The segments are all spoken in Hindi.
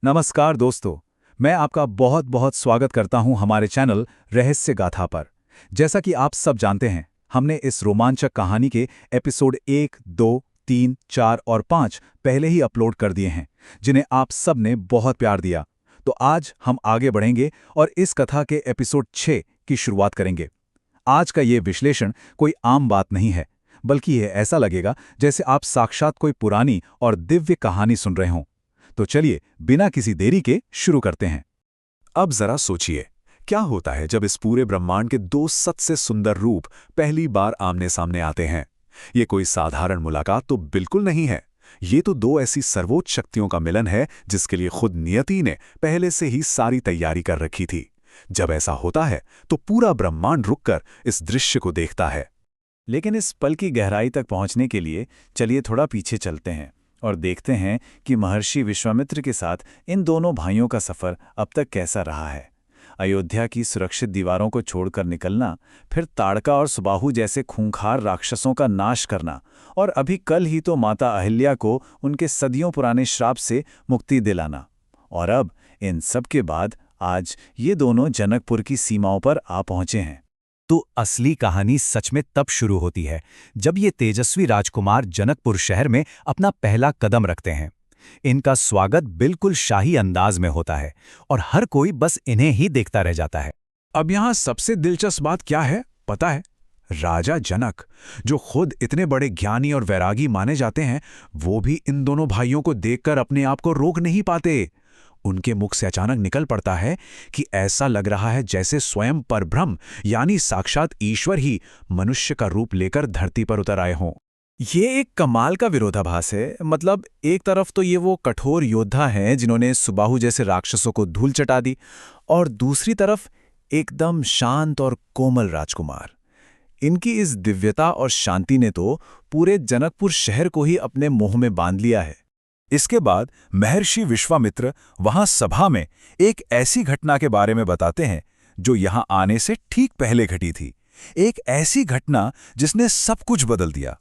नमस्कार दोस्तों। मैं आपका बहुत बहुत स्वागत करता हूं हमारे चैनल रहस्य गाथा पर। जैसा कि आप सब जानते हैं, हमने इस रोमांचक कहानी के एपिसोड 1, 2, 3, 4 और 5 पहले ही अपलोड कर दिए हैं, जिन्हें आप सब ने बहुत प्यार दिया। तो आज हम आगे बढ़ेंगे और इस कथा के एपिसोड 6 की शुरुआत करेंगे। आज का ये विश्लेषण कोई आम बात नहीं है, बल्कि ये ऐसा लगेगा जैसे आप साक्षात कोई पुरानी और दिव्य कहानी सुन रहे हों। तो चलिए बिना किसी देरी के शुरू करते हैं। अब जरा सोचिए, क्या होता है जब इस पूरे ब्रह्मांड के दो सबसे सुंदर रूप पहली बार आमने सामने आते हैं। ये कोई साधारण मुलाकात तो बिल्कुल नहीं है। ये तो दो ऐसी सर्वोच्च शक्तियों का मिलन है जिसके लिए खुद नियति ने पहले से ही सारी तैयारी कर रखी थी। जब ऐसा होता है तो पूरा ब्रह्मांड रुककर इस दृश्य को देखता है। लेकिन इस पल की गहराई तक पहुंचने के लिए चलिए थोड़ा पीछे चलते हैं और देखते हैं कि महर्षि विश्वामित्र के साथ इन दोनों भाइयों का सफ़र अब तक कैसा रहा है। अयोध्या की सुरक्षित दीवारों को छोड़कर निकलना, फिर ताड़का और सुबाहु जैसे खूंखार राक्षसों का नाश करना, और अभी कल ही तो माता अहिल्या को उनके सदियों पुराने श्राप से मुक्ति दिलाना। और अब इन सब के बाद आज ये दोनों जनकपुर की सीमाओं पर आ पहुंचे हैं। तो असली कहानी सच में तब शुरू होती है जब ये तेजस्वी राजकुमार जनकपुर शहर में अपना पहला कदम रखते हैं। इनका स्वागत बिल्कुल शाही अंदाज में होता है और हर कोई बस इन्हें ही देखता रह जाता है। अब यहाँ सबसे दिलचस्प बात क्या है पता है? राजा जनक, जो खुद इतने बड़े ज्ञानी और वैरागी माने जाते हैं, वो भी इन दोनों भाइयों को देखकर अपने आप को रोक नहीं पाते। उनके मुख से अचानक निकल पड़ता है कि ऐसा लग रहा है जैसे स्वयं परब्रह्म यानी साक्षात ईश्वर ही मनुष्य का रूप लेकर धरती पर उतर आए हों। ये एक कमाल का विरोधाभास है। मतलब एक तरफ तो ये वो कठोर योद्धा हैं जिन्होंने सुबाहु जैसे राक्षसों को धूल चटा दी, और दूसरी तरफ एकदम शांत और कोमल राजकुमार। इनकी इस दिव्यता और शांति ने तो पूरे जनकपुर शहर को ही अपने मोह में बांध लिया है। इसके बाद महर्षि विश्वामित्र वहां सभा में एक ऐसी घटना के बारे में बताते हैं जो यहां आने से ठीक पहले घटी थी। एक ऐसी घटना जिसने सब कुछ बदल दिया।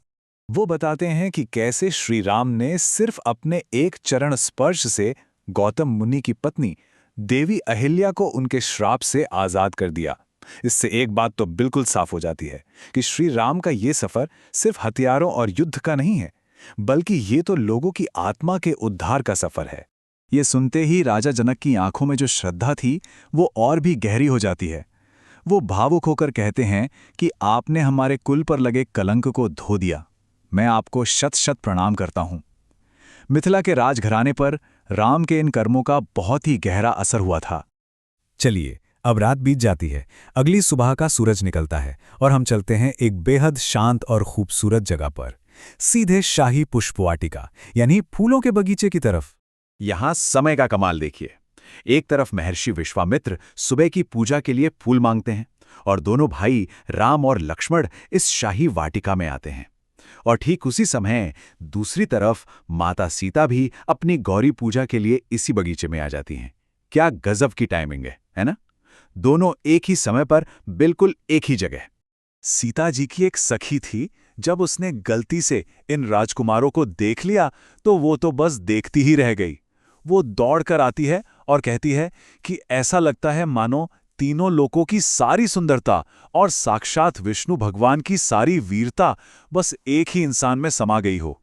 वो बताते हैं कि कैसे श्री राम ने सिर्फ अपने एक चरण स्पर्श से गौतम मुनि की पत्नी देवी अहिल्या को उनके श्राप से आजाद कर दिया। इससे एक बात तो बिल्कुल साफ हो जाती है कि श्री राम का ये सफर सिर्फ हथियारों और युद्ध का नहीं है, बल्कि ये तो लोगों की आत्मा के उद्धार का सफर है। ये सुनते ही राजा जनक की आंखों में जो श्रद्धा थी वो और भी गहरी हो जाती है। वो भावुक होकर कहते हैं कि आपने हमारे कुल पर लगे कलंक को धो दिया। मैं आपको शत शत प्रणाम करता हूं। मिथिला के राजघराने पर राम के इन कर्मों का बहुत ही गहरा असर हुआ था। चलिए, अब रात बीत जाती है, अगली सुबह का सूरज निकलता है और हम चलते हैं एक बेहद शांत और खूबसूरत जगह पर, सीधे शाही पुष्पवाटिका यानी फूलों के बगीचे की तरफ। यहां समय का कमाल देखिए। एक तरफ महर्षि विश्वामित्र सुबह की पूजा के लिए फूल मांगते हैं और दोनों भाई राम और लक्ष्मण इस शाही वाटिका में आते हैं। और ठीक उसी समय दूसरी तरफ माता सीता भी अपनी गौरी पूजा के लिए इसी बगीचे में आ जाती हैं। क्या गजब की टाइमिंग है ना? दोनों एक ही समय पर बिल्कुल एक ही जगह। सीता जी की एक सखी थी, जब उसने गलती से इन राजकुमारों को देख लिया तो वो तो बस देखती ही रह गई। वो दौड़कर आती है और कहती है कि ऐसा लगता है मानो तीनों लोकों की सारी सुंदरता और साक्षात विष्णु भगवान की सारी वीरता बस एक ही इंसान में समा गई हो।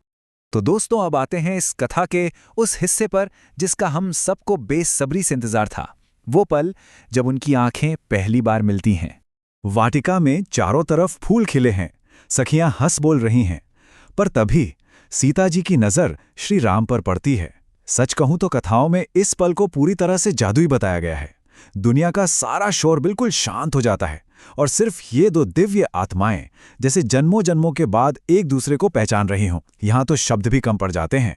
तो दोस्तों, अब आते हैं इस कथा के उस हिस्से पर जिसका हम सबको बेसब्री से इंतजार था। वो पल जब उनकी आंखें पहली बार मिलती हैं। वाटिका में चारों तरफ फूल खिले हैं, सखियां हंस बोल रही हैं, पर तभी सीता जी की नज़र श्री राम पर पड़ती है। सच कहूं तो कथाओं में इस पल को पूरी तरह से जादुई बताया गया है। दुनिया का सारा शोर बिल्कुल शांत हो जाता है और सिर्फ ये दो दिव्य आत्माएं जैसे जन्मों जन्मों के बाद एक दूसरे को पहचान रही हों। यहां तो शब्द भी कम पड़ जाते हैं।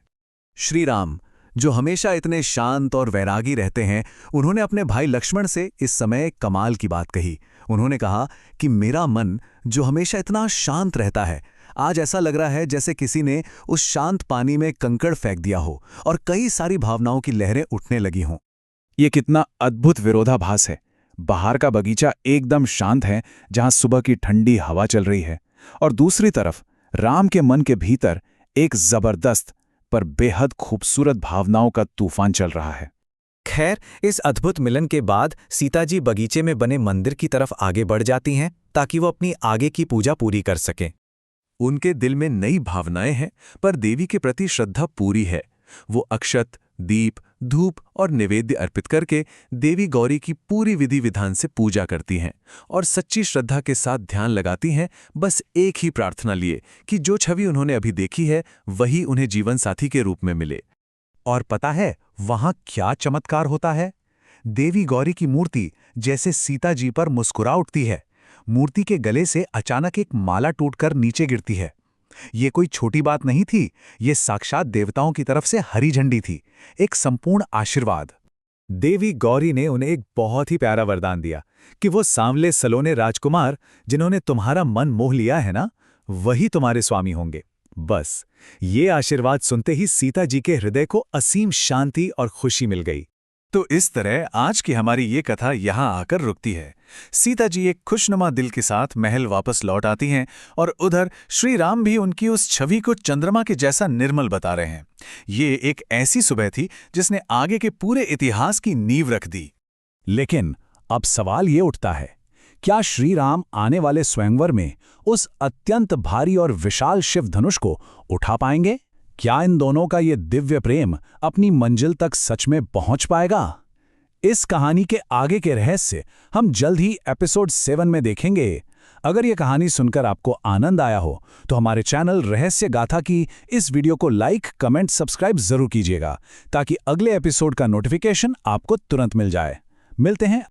श्री राम, जो हमेशा इतने शांत और वैरागी रहते हैं, उन्होंने अपने भाई लक्ष्मण से इस समय कमाल की बात कही। उन्होंने कहा कि मेरा मन जो हमेशा इतना शांत रहता है, आज ऐसा लग रहा है जैसे किसी ने उस शांत पानी में कंकड़ फेंक दिया हो और कई सारी भावनाओं की लहरें उठने लगी हों। ये कितना अद्भुत विरोधाभास है। बाहर का बगीचा एकदम शांत है जहां सुबह की ठंडी हवा चल रही है, और दूसरी तरफ राम के मन के भीतर एक जबरदस्त पर बेहद खूबसूरत भावनाओं का तूफान चल रहा है। खैर, इस अद्भुत मिलन के बाद सीता जी बगीचे में बने मंदिर की तरफ आगे बढ़ जाती हैं ताकि वो अपनी आगे की पूजा पूरी कर सकें। उनके दिल में नई भावनाएं हैं, पर देवी के प्रति श्रद्धा पूरी है। वो अक्षत, दीप, धूप और निवेद्य अर्पित करके देवी गौरी की पूरी विधि विधान से पूजा करती हैं और सच्ची श्रद्धा के साथ ध्यान लगाती हैं, बस एक ही प्रार्थना लिए कि जो छवि उन्होंने अभी देखी है वही उन्हें जीवन साथी के रूप में मिले। और पता है वहां क्या चमत्कार होता है? देवी गौरी की मूर्ति जैसे सीता जी पर मुस्कुरा उठती है। मूर्ति के गले से अचानक एक माला टूटकर नीचे गिरती है। ये कोई छोटी बात नहीं थी, ये साक्षात देवताओं की तरफ से हरी झंडी थी, एक संपूर्ण आशीर्वाद। देवी गौरी ने उन्हें एक बहुत ही प्यारा वरदान दिया कि वो सांवले सलोने राजकुमार जिन्होंने तुम्हारा मन मोह लिया है ना, वही तुम्हारे स्वामी होंगे। बस ये आशीर्वाद सुनते ही सीता जी के हृदय को असीम शांति और खुशी मिल गई। तो इस तरह आज की हमारी ये कथा यहाँ आकर रुकती है। सीता जी एक खुशनुमा दिल के साथ महल वापस लौट आती हैं और उधर श्री राम भी उनकी उस छवि को चंद्रमा के जैसा निर्मल बता रहे हैं। ये एक ऐसी सुबह थी जिसने आगे के पूरे इतिहास की नींव रख दी। लेकिन अब सवाल ये उठता है, क्या श्री राम आने वाले स्वयंवर में उस अत्यंत भारी और विशाल शिव धनुष को उठा पाएंगे? क्या इन दोनों का ये दिव्य प्रेम अपनी मंजिल तक सच में पहुंच पाएगा? इस कहानी के आगे के रहस्य हम जल्द ही एपिसोड 7 में देखेंगे। अगर ये कहानी सुनकर आपको आनंद आया हो तो हमारे चैनल रहस्य गाथा की इस वीडियो को लाइक, कमेंट, सब्सक्राइब जरूर कीजिएगा ताकि अगले एपिसोड का नोटिफिकेशन आपको तुरंत मिल जाए। मिलते हैं